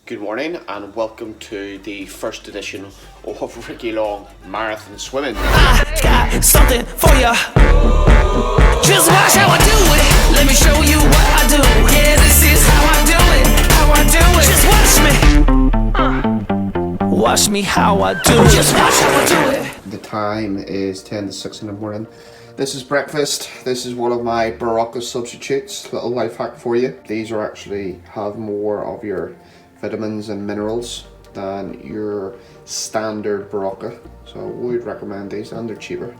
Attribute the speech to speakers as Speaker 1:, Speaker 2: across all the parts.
Speaker 1: Good morning and welcome to the first edition of Ricky Long Marathon Swimming.
Speaker 2: I got something for ya. Just watch how I do it. Let me show you what I do. Yeah, this is how I do it. How I do it. Just watch me. Watch me how I do it. Just watch how I do it.
Speaker 1: The time is 10 to 6 in the morning. This is breakfast. This is one of my Barocca substitutes. Little life hack for you. These are actually have more of your vitamins and minerals than your standard Barocca, so I would recommend these, and they're cheaper.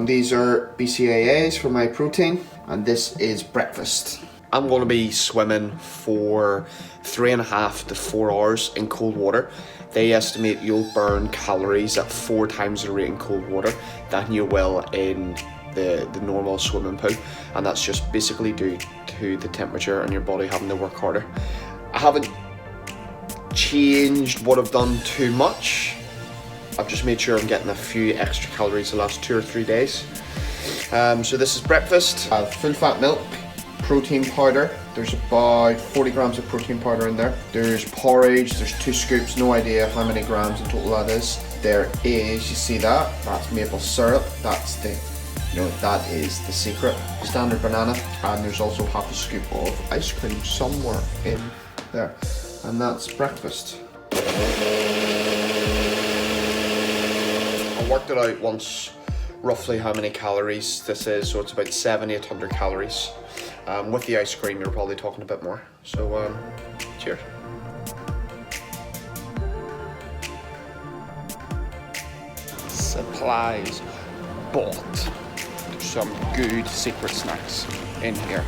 Speaker 1: These are BCAAs for my protein, and this is breakfast. I'm going to be swimming for 3.5 to 4 hours in cold water. They estimate you'll burn calories at 4 times the rate in cold water than you will in the normal swimming pool, and that's just basically due to the temperature and your body having to work harder. I haven't changed what I've done too much. I've just made sure I'm getting a few extra calories the last 2 or 3 days. So this is breakfast. I have full fat milk, protein powder. There's about 40 grams of protein powder in there. There's porridge, there's 2 scoops, no idea how many grams in total that is. There is, you see that's maple syrup. That's that is the secret. Standard banana, and there's also half a scoop of ice cream somewhere in there. And that's breakfast. I worked it out once, roughly how many calories this is, so it's about 700-800 calories. With the ice cream, you're probably talking a bit more. So, cheers. Supplies bought. There's some good secret snacks in here.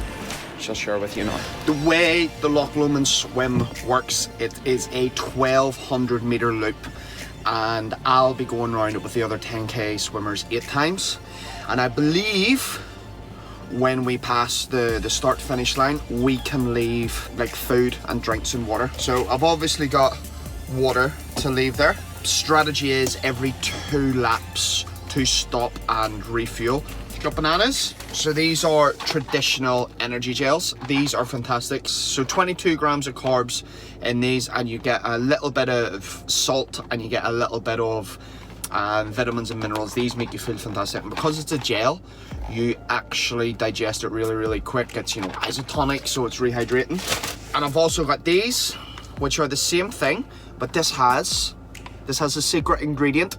Speaker 1: I'll share with you now. The way the Loch Lomond swim works, it is a 1200 meter loop, and I'll be going around it with the other 10k swimmers 8 times, and I believe when we pass the start finish line we can leave like food and drinks and water. So I've obviously got water to leave there. Strategy is every 2 laps to stop and refuel. Got bananas. So these are traditional energy gels. These are fantastic. So 22 grams of carbs in these, and you get a little bit of salt and you get a little bit of vitamins and minerals. These make you feel fantastic, and because it's a gel, you actually digest it really quick. It's isotonic, so it's rehydrating. And I've also got these, which are the same thing, but this has a secret ingredient.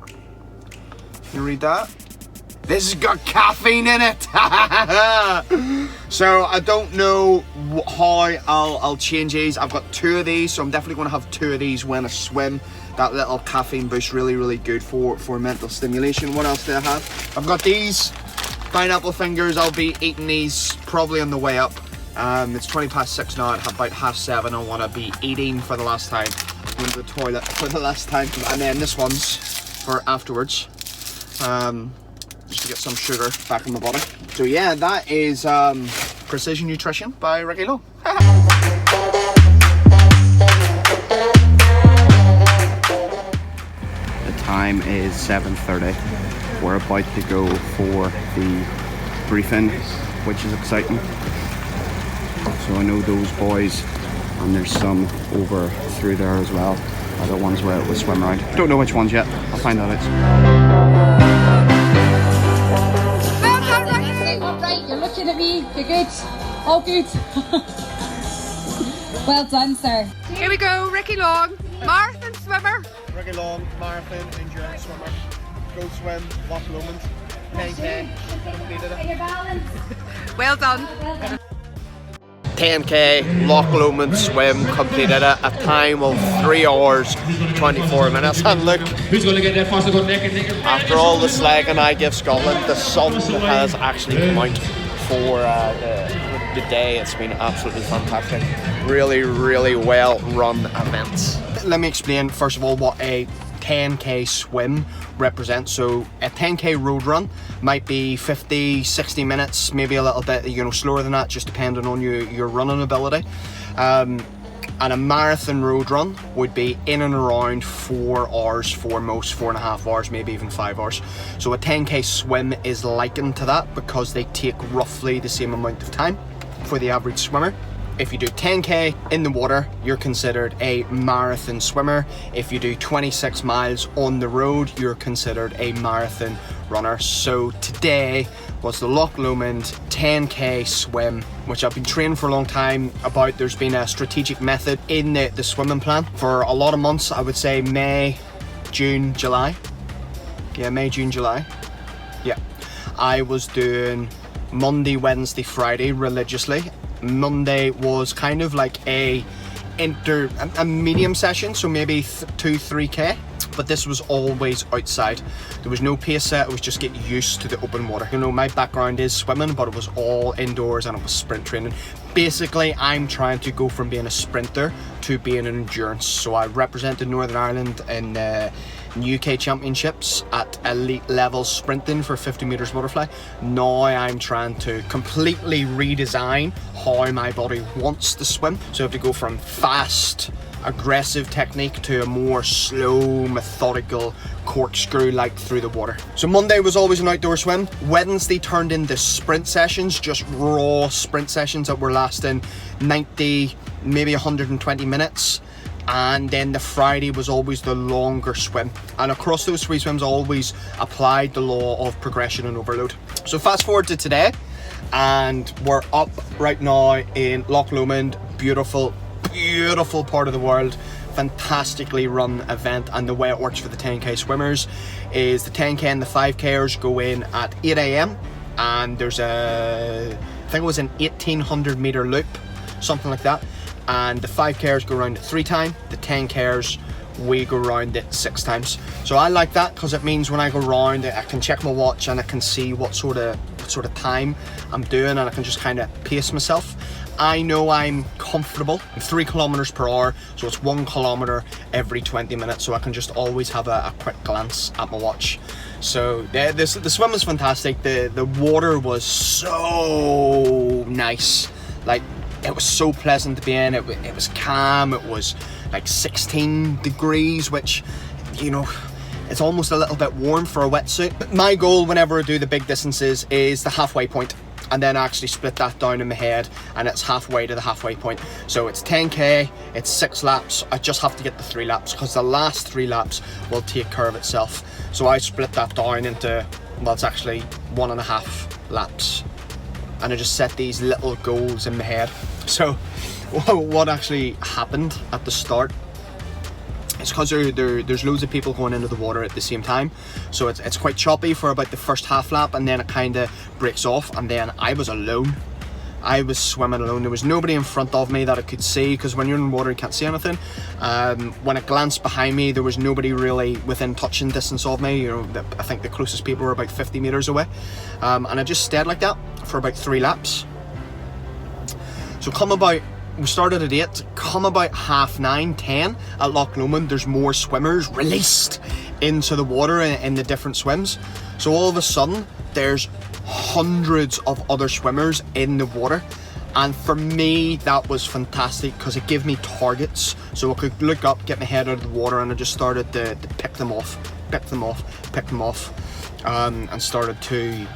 Speaker 1: You read that? This has got caffeine in it. So I don't know how I'll change these. I've got 2 of these, so I'm definitely going to have 2 of these when I swim. That little caffeine boost, really good for mental stimulation. What else do I have? I've got these pineapple fingers. I'll be eating these probably on the way up. It's 6:20 now. At about 7:30, I want to be eating for the last time. Going to the toilet for the last time, and then this one's for afterwards. Just to get some sugar back in my body. So yeah, that is Precision Nutrition by Ricky Long. The time is 7:30. We're about to go for the briefing, which is exciting. So I know those boys, and there's some over through there as well. Other ones where it was swim around. Don't know which ones yet. I'll find that out.
Speaker 3: Right, you're looking at me, you're good, all good. Well done, sir.
Speaker 4: Here we go, Ricky Long, marathon swimmer.
Speaker 1: Ricky Long, marathon endurance swimmer. Go swim, Loch Lomond, 10k, completed it.
Speaker 4: Well done.
Speaker 1: 10k Loch Lomond swim, completed at a time of 3 hours 24 minutes. And look, who's going to get there first? After all the slagging I give Scotland, the sun has actually come out for the day. It's been absolutely fantastic. Really well run events. Let me explain first of all what a 10k swim represents. So a 10k road run might be 50-60 minutes, maybe a little bit slower than that, just depending on your running ability. And a marathon road run would be in and around 4 hours for most, 4.5 hours, maybe even 5 hours. So a 10k swim is likened to that because they take roughly the same amount of time for the average swimmer. If you do 10k in the water, you're considered a marathon swimmer. If you do 26 miles on the road, you're considered a marathon runner. So today was the Loch Lomond 10k swim, which I've been training for a long time about. There's been a strategic method in the swimming plan for a lot of months. I would say May, June, July. Yeah, May, June, July. Yeah. I was doing Monday, Wednesday, Friday religiously. Monday was kind of like a medium session, so maybe 2-3k, but this was always outside. There was no pace set, it was just get used to the open water. You know, my background is swimming, but it was all indoors and it was sprint training. Basically, I'm trying to go from being a sprinter to being an endurance. So I represented Northern Ireland in UK Championships at elite level sprinting for 50 meters butterfly. Now I'm trying to completely redesign how my body wants to swim. So I have to go from fast, aggressive technique to a more slow, methodical corkscrew like through the water. So Monday was always an outdoor swim. Wednesday turned into sprint sessions, just raw sprint sessions that were lasting 90, maybe 120 minutes. And then the Friday was always the longer swim. And across those three swims, I always applied the law of progression and overload. So fast forward to today, and we're up right now in Loch Lomond. Beautiful, beautiful part of the world. Fantastically run event. And the way it works for the 10k swimmers is the 10k and the 5kers go in at 8 a.m. and there's I think it was an 1800 meter loop, something like that. And the 5kers go around it 3 times, the 10kers we go around it 6 times. So I like that because it means when I go round I can check my watch and I can see what sort of time I'm doing, and I can just kind of pace myself. I know I'm comfortable. I'm 3 kilometers per hour, so it's 1 kilometer every 20 minutes, so I can just always have a quick glance at my watch. So the swim was fantastic. The water was so nice. Like, it was so pleasant to be in. It was calm. It was like 16 degrees, which, you know, it's almost a little bit warm for a wetsuit. But my goal whenever I do the big distances is the halfway point, and then I actually split that down in my head, and it's halfway to the halfway point. So it's 10k, it's 6 laps. I just have to get the 3 laps because the last 3 laps will take care of itself. So I split that down into, well, it's actually 1.5 laps. And I just set these little goals in my head. So what actually happened at the start is because there's loads of people going into the water at the same time, so it's quite choppy for about the first half lap, and then it kind of breaks off, and then I was alone. I was swimming alone. There was nobody in front of me that I could see, because when you're in water you can't see anything. When I glanced behind me, there was nobody really within touching distance of me. You know, I think the closest people were about 50 meters away, and I just stayed like that for about 3 laps. So we started at 8, come about 9:30, 10 at Loch Lomond, there's more swimmers released into the water in the different swims. So all of a sudden, there's hundreds of other swimmers in the water. And for me, that was fantastic because it gave me targets. So I could look up, get my head out of the water, and I just started to pick them off, and started to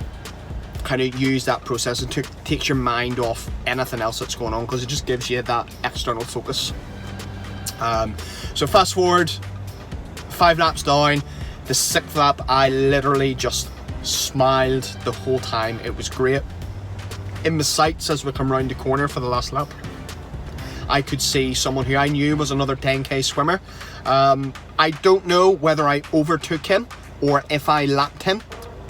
Speaker 1: kind of use that process, and takes your mind off anything else that's going on, because it just gives you that external focus. So fast forward 5 laps down, the 6th lap I literally just smiled the whole time. It was great. In my sights as we come round the corner for the last lap, I could see someone who I knew was another 10k swimmer. I don't know whether I overtook him or if I lapped him.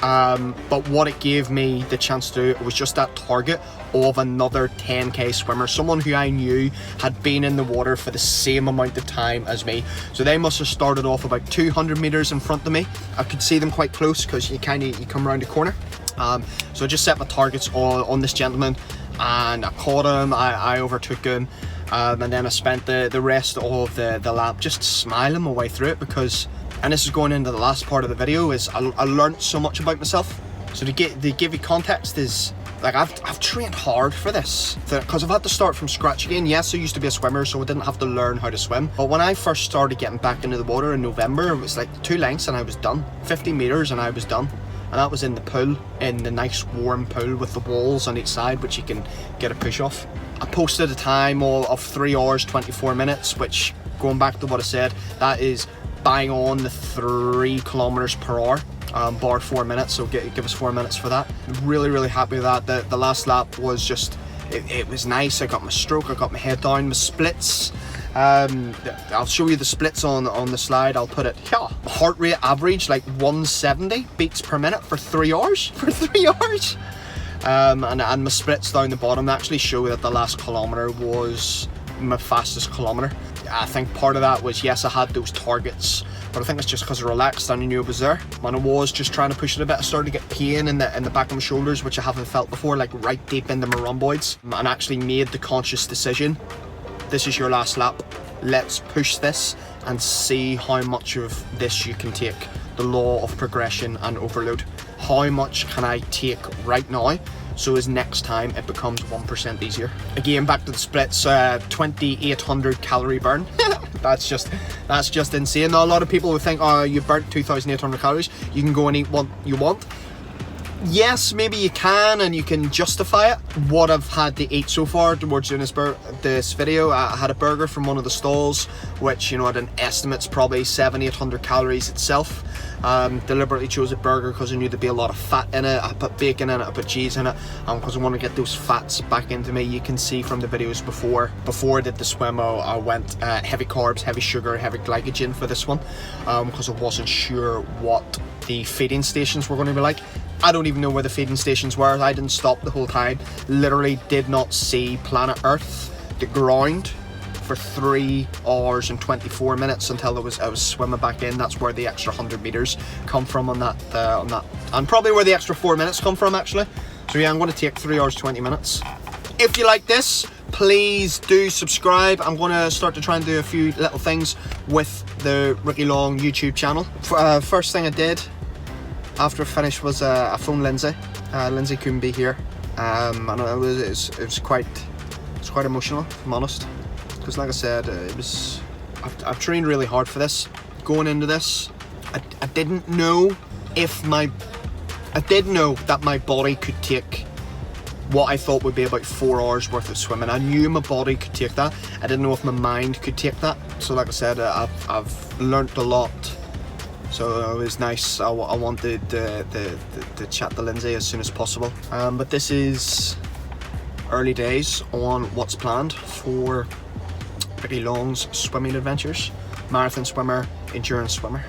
Speaker 1: But what it gave me the chance to do was just that target of another 10k swimmer, someone who I knew had been in the water for the same amount of time as me. So they must have started off about 200 meters in front of me. I could see them quite close because you come around the corner. So I just set my targets on this gentleman, and I caught him, I overtook him, and then I spent the rest of the lap just smiling my way through it, because, and this is going into the last part of the video, is I learned so much about myself. So to give you context is, like, I've trained hard for this, because I've had to start from scratch again. Yes, I used to be a swimmer, so I didn't have to learn how to swim. But when I first started getting back into the water in November, it was like 2 lengths and I was done. 50 meters and I was done. And that was in the pool, in the nice warm pool with the walls on each side, which you can get a push off. I posted a time of 3 hours 24 minutes, which, going back to what I said, that is bang on the 3 kilometers per hour, bar 4 minutes, so give us 4 minutes for that. Really happy with that. The last lap was just, it was nice. I got my stroke, I got my head down, my splits. I'll show you the splits on the slide. I'll put it here. Heart rate average like 170 beats per minute for 3 hours. For 3 hours. And my splits down the bottom actually show that the last kilometer was my fastest kilometer. I think part of that was, yes, I had those targets, but I think it's just because I relaxed and I knew it was there. When I was just trying to push it a bit, I started to get pain in the back of my shoulders, which I haven't felt before, like right deep into my rhomboids, and actually made the conscious decision. This is your last lap. Let's push this and see how much of this you can take. The law of progression and overload. How much can I take right now, so as next time it becomes 1% easier. Again, back to the splits, 2,800 calorie burn. That's just insane. Now, a lot of people would think, oh, you burnt 2,800 calories, you can go and eat what you want. Yes, maybe you can, and you can justify it. What I've had to eat so far towards doing this video, I had a burger from one of the stalls, which, you know, at an estimate's probably 700-800 calories itself. Deliberately chose a burger because I knew there'd be a lot of fat in it. I put bacon in it, I put cheese in it, because I want to get those fats back into me. You can see from the videos before I did the swim, I went heavy carbs, heavy sugar, heavy glycogen for this one, because I wasn't sure what the feeding stations were going to be like. I don't even know where the feeding stations were. I didn't stop the whole time. Literally did not see planet Earth, the ground, for 3 hours and 24 minutes until I was swimming back in. That's where the extra 100 meters come from on that, and probably where the extra 4 minutes come from actually. So yeah, I'm going to take 3 hours 20 minutes. If you like this, please do subscribe. I'm going to start to try and do a few little things with the Ricky Long YouTube channel. First thing I did after I finished was I phoned Lindsay. Lindsay couldn't be here, and it was quite emotional, if I'm honest, because like I said, I've trained really hard for this. Going into this, I didn't know I did know that my body could take what I thought would be about 4 hours worth of swimming. I knew my body could take that. I didn't know if my mind could take that. So like I said, I've learnt a lot. So it was nice. I wanted to chat to Lindsay as soon as possible. But this is early days on what's planned for Ricky Long's swimming adventures. Marathon swimmer, endurance swimmer.